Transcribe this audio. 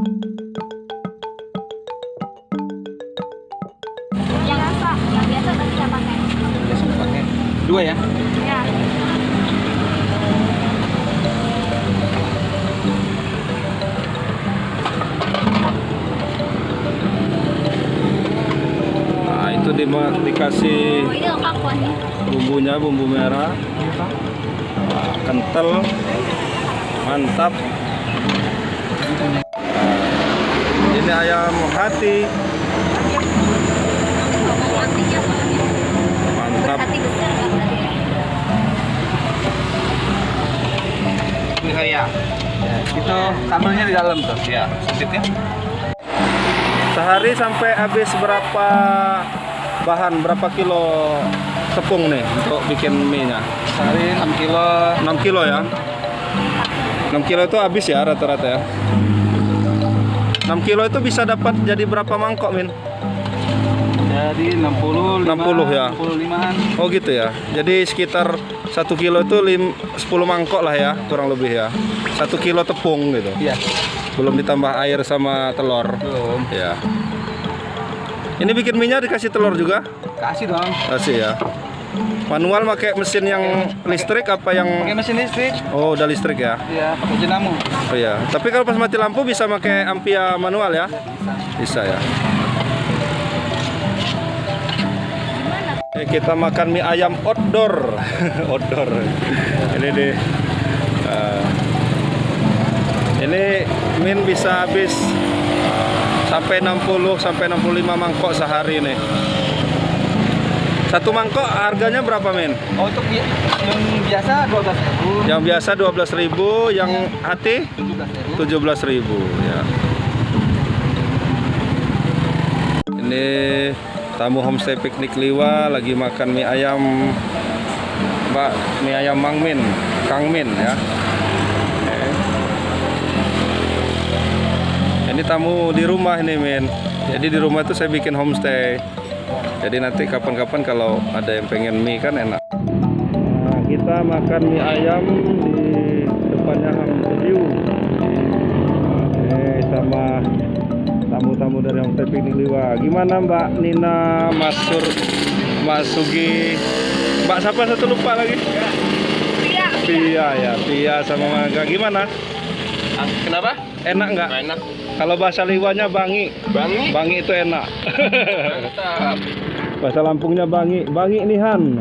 Yang biasa tadi saya pakai. Biasa pakai. Dua ya? Ya. Nah, itu dikasih Oh, ini lengkap kuahnya. bumbunya, bumbu merah. Nah, kental. Mantap. Ini ayam hati. Hatinya soalnya. Mantap. Hati besar kan tadi. Ini kayak. Ya, itu sambelnya di dalam tuh. Ya, sedikit. Sehari sampai habis berapa bahan, berapa kilo tepung nih untuk bikin mie-nya? Sehari 6 kilo. 6 kilo ya? 6 kilo itu habis ya rata-rata ya? 6 kilo itu bisa dapat jadi berapa mangkok, Min? Jadi 60 ya? 65-an. Oh gitu ya? Jadi sekitar 1 kilo itu 10 mangkok lah ya, kurang lebih ya. 1 kilo tepung gitu. Iya. Belum ditambah air sama telur. Belum. Ya. Ini bikin mie-nya dikasih telur juga? Kasih dong. Kasih ya. Manual pakai mesin yang listrik apa yang? Pakai mesin listrik. Oh, udah listrik ya? Iya, pakai jenamo. Oh iya. Tapi kalau pas mati lampu bisa pakai ampia manual ya? Bisa ya. Kita makan mie ayam outdoor. Outdoor. Ini deh. Ini Min bisa habis sampai 60 sampai 65 mangkok sehari nih. Satu mangkok harganya berapa, Min? Oh, untuk yang biasa 12.000. Yang biasa 12.000, yang hati 17.000. 17.000 ya. Ini tamu homestay piknik Liwa lagi makan mie ayam, Mbak, mie ayam Mang Min, Kang Min ya. Ini tamu di rumah ini, Min. Jadi di rumah itu saya bikin homestay. Jadi nanti kapan-kapan kalau ada yang pengen mie kan enak. Nah, kita makan mie ayam di depannya Homestay View. Sama tamu-tamu dari Homestay Piknik Liwa. Gimana Mbak Nina, Mas Sur, Mas Sugi, Mbak siapa satu lupa lagi? Pia ya, Pia sama Maga. Gimana? Kenapa? Enak nggak? Enak. Kalau bahasa Liwanya bangi. Bangi. Bangi itu enak. Mantap. Bahasa Lampungnya bangi. Bangi nihan.